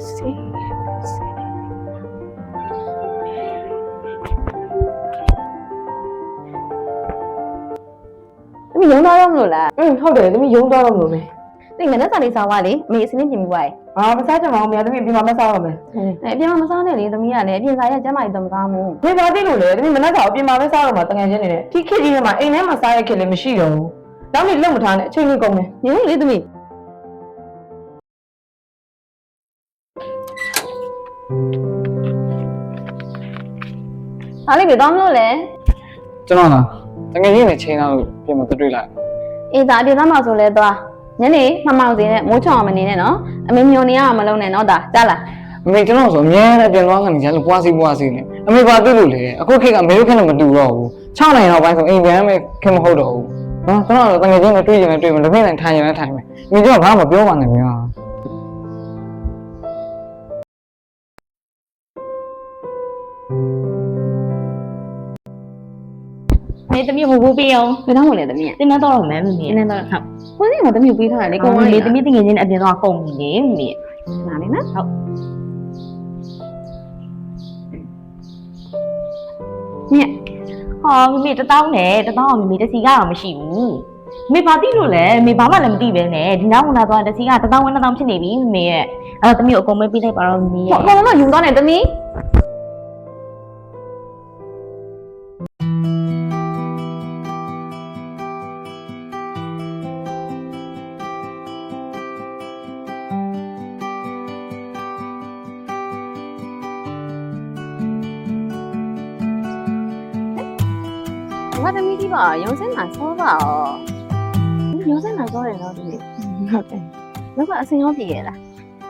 သမီးရုံသွားတော့မလို့လားဟုတ်တယ်သမီးရုံသွားတော့မလို့မယ်သိမနဲ့စာလေးစားပါလေအမေအစင်းပြင်ပြီးွားရဲ့မစားချင်ပါဘူးမရသမီးပြင်မှာမစားပါမယ်အပြင်မှာမစားနဲ့လေသမီးကလည်းအပြင်စားရကျမ်းမာရေးတော့မကောင်းဘူးမင်းဘာသိလို့လဲသမီးမနှက်စာအပြင်မှာပဲစားတော့မှာတငယ်ချင်းနေတယ်ဒီခေတ်ကြီးထဲမှာအိမ်ထဲမှာစားရခင်လည်းမရှိတော့ဘူးနောက်နေ့လုံမထားနဲ့အချိန်လေးကုန်မယ်ညနေလေသမီးအားလေးပဲတော့မလို့လေကျွန်တော်လားတကယ်ကြီးနေချိန်တော့ပြင်မှာတွေ့လိုက်အေးဒါအပြင်သားမှာဆိုလဲသွားညနေမမောင်စင်းနဲ့မိုးချောင်အောင်မနေနဲ့နော်အမေမျောနေရအောင်မလုပ်နဲ့နော်ဒါကြားလားအမေကျွန်တော်ဆိုအများနဲ့ပြင်သွားကနေကြလို့ပွားစီနေအမေဘာသိလို့လဲအခုခေတ်ကအမေတို့ခက်နဲ့မတူတော့ဘူး6နိုင်တော့ပိုင်းဆိုအိမ်ပြန်မဲ့ခင်မဟုတ်တော့ဘူးနော်ကျွန်တော်တော့တကယ်ကြီးနဲ့တွေ့ရင်လည်းတွေ့မယ်တစ်ဖက်နဲ့ထိုင်ရင်လည်းထိုင်မယ်အမေကျွန်တော်ဘာမှမပြောပါနဲ့ဗျာမေသမီးဟိုဘူးပေးအောင်ဘယ်တော့မှလဲသမီးတင်းတော့တော့မယ်မမေတင်းတော့ဟုတ်ကိုင်းကသမီးကိုပေးထားတယ်လေကိုမေသမီးတင်ငယ်ချင်းအပြင်တော့ကုန်ပြီလေမမေနားလေနော်ဟုတ်ညက်ဟောမမေ1000နဲ့1000အောင်မမေတစီကတော့မရှိဘူးမေဘာသိလို့လဲမေဘာမှလည်းမသိပဲနဲ့ဒီနောက်ဝင်လာသွားတစီက1000ဝန်း1000ဖြစ်နေပြီမမေရဲ့အဲ့တော့သမီးကိုအကုန်မေးပေးလိုက်ပါတော့မမေရဲ့အကုန်လုံးယူသွားတယ်သမီးဘာသမီးကြီးပါရုံးစင်းမှာစောပါရောရုံးစင်းမှာစောတယ်နော်ဒီနေ့ဟုတ်တယ်လောကအစင်ရောပြေရလား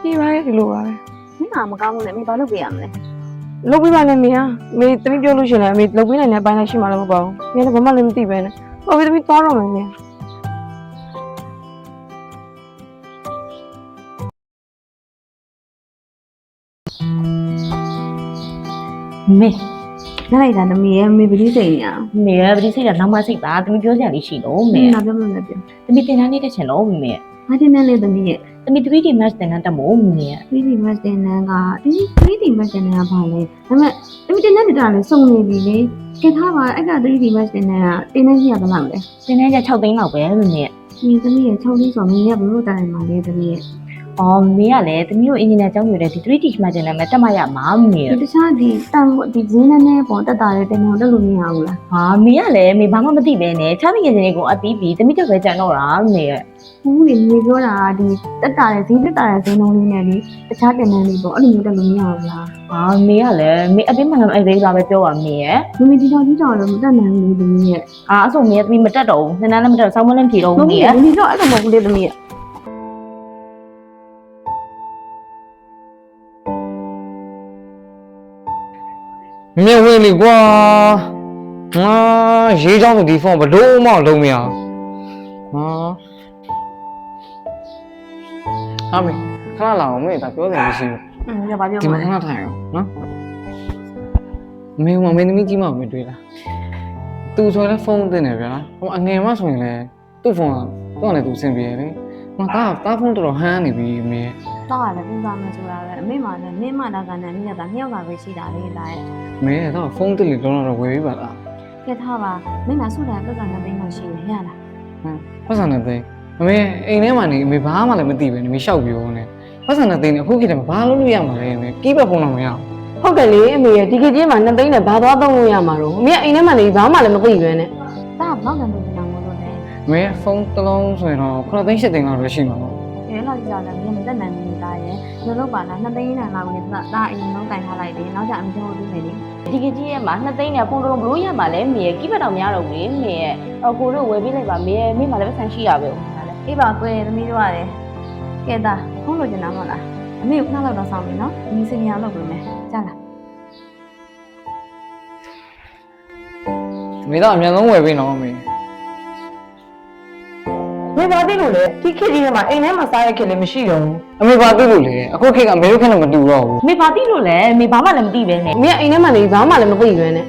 ပြေးပါရဲ့ဒီလိုပါပဲမင်းကမကောင်းဘူးလေမင်းဘာလုပ်ပေးရမလဲလုပ်ပေးပါနဲ့မင်းမေသမီးပြောလို့ရှိရင်လည်းမေလုပ်ပေးနိုင်တဲ့အပိုင်းလည်းရှိမှလည်းမပေါ့ဘူးမင်းလည်းဘာမှလည်းမသိပဲနဲ့ဟောသမီးသွားတော့မယ်မင်းမေနားလိုက်တာသမီးရဲ့မေပတိစိတ်နေအောင်မေရဲ့ပတိစိတ်ကနောက်မှစိတ်ပါသမီးပြောစရာလေးရှိလို့မေငါပြောမလို့ပြောသမီးတင်တန်းလေးတက်ချင်လို့မေငါတင်တန်းလေးသမီးရဲ့သမီး 3D match တင်တန်းတက်မို့မေရဲ့ 3D match တင်တန်းကဒီ 3D match တင်တန်းကဘာလဲဒါပေမဲ့သမီးတင်တန်းတက်တာလည်းစုံနေပြီလေကြည့်ထားပါအဲ့က 3D match တင်တန်းကတင်တန်းကြီးရသလားမလဲတင်တန်းက6သိန်းလောက်ပဲမေရဲ့ဒီသမီးရဲ့6သိန်းဆိုမင်းကဘယ်လိုတိုင်မှာလဲသမီးရဲ့အော်မေကလည်းသမီးတို့အင်ဂျင်နီယာကျောင်းอยู่တဲ့ဒီ 3D match တင်တန်းမှာတက်မှရမှာမေရဲ့တခြားဒီတန်ဒီဂျင်းနဲ့ပေါ်တက်တာတဲ့တင်တန်းတက်လို့မရဘူးလားဟာမေကလည်းမေဘာမှမသိပဲနဲ့ခြားတဲ့ငယ်ချင်းတွေကိုအပီးပြီးသမီးတက်ပဲကြံတော့တာမေရဲ့ဘူးလေမေပြောတာဒီတက်တာတဲ့ဈေးတက်တာတဲ့ဈေးနှုန်းလေးနဲ့လေတခြားတင်တန်းလေးပေါ့အဲ့လိုမျိုးတက်လို့မရဘူးလားဟာမေကလည်းမေအပင်းမှလည်းအဲ့ဒီလားပဲပြောပါမေရဲ့မေဒီတော်ကြီးတော်လည်းမတက်နိုင်ဘူးသမီးရဲ့အဲ့ဆိုမေသမီးမတက်တော့ဘူးနှစ်နန်းလည်းမတက်ဆောင်းမလည်းဖြေတော့ဘူးမေရဲ့ဒီတော့အဲ့လိုမဟုတ်ဘူးလေသမီးရဲ့မြင်ဝင်လေကွာငါရေးချောင်းဒီဖုန်းဘလို့မှလုံးမရဟာမေခဏလာအောင်မေဒါပြောတယ်မရှိဘူးရပါပြောဒီမှာခဏထိုင်အောင်နော်မေသမီးကြီးမမေတွေ့လားသူဆိုလည်းဖုန်းတင်တယ်ဗျာဟိုအငယ်မဆိုရင်လည်းသူ့ဖုန်းကသူ့နဲ့သူအဆင်ပြေတယ်လေငါတာဖုန်းတော်တော်ဟန်းနေပြီမေတော့လည်းပြင်ပါမယ်ဆိုတာပဲအမေမှလည်းမင်းမှတာကနဲ့မင်းကတာနှစ်ယောက်ကပဲရှိတာလေလာရဲ့မေတော့ဖုန်းတက်လေတော့ဝယ်ပေးပါလားကဲထားပါမင်းကဆုတာပတ်စံနဲ့သိမ်းလို့ရှိရရလားပတ်စံနဲ့သိမ်းအမေအိမ်ထဲမှာနေအမေဘာမှလည်းမသိပဲနေမလျှောက်ပြောနေပတ်စံနဲ့သိမ်းနေအခုခေတ်မှာဘာလုပ်လို့ရမှာလဲမေကီးပဲဖုန်းတော့မရဟုတ်တယ်လေအမေရဲ့ဒီခေတ်ကြီးမှာ2သိန်းနဲ့ဘာသွားသုံးလို့ရမှာတော့အမေအိမ်ထဲမှာနေဘာမှလည်းမသိပဲနဲ့ဒါဘာမှမလုပ်နိုင်ဘူးလို့လေအမေဖုန်းတစ်လုံးဆိုရင်တော့9သိန်း10သိန်းလောက်တော့ရှိမှာပေါ့အဲ့လောက်ကြာတယ်မင်းမတက်နိုင်ဘူးသားရဲ့လုံးလုံးပါလား2သိန်းနဲ့လောက်နေတာဒါအရင်လုံးတိုင်ထားလိုက်တယ်နောက်ကျအမေတို့ပြီးမယ်လေဒီကကြီးရဲ့မှာ2သိန်းနဲ့ဖုန်းတော့ဘလို့ရမှာလဲမေရဲ့ကိဘတ်တော်များတော့လေမေရဲ့ကိုတို့ဝယ်ပေးလိုက်ပါမေရဲ့မေမှလည်းပတ်စံရှိရပဲအေးပါကွယ်သမီးတို့ရတယ်ကဲသားဖုန်းလို့ကျင်တာမဟုတ်လားအမေကခဏလောက်တော့ဆောင်ပြီနော်ဒီစင်မြာလောက်လို့မယ်ကြားလားမေတော့အမြန်ဆုံးဝယ်ပေးနော်မေမေဘာသိလို့လဲဒီခေတ်ကြီးထဲမှာအိမ်ထဲမှာစားရခင်လည်းမရှိတော့ဘူးအမေဘာသိလို့လဲအခုခေတ်ကအမေတို့ခက်နဲ့မတူတော့ဘူးမေဘာသိလို့လဲမေဘာမှလည်းမသိပဲနဲ့မေအိမ်ထဲမှာနေဘာမှလည်းမသိပဲနဲ့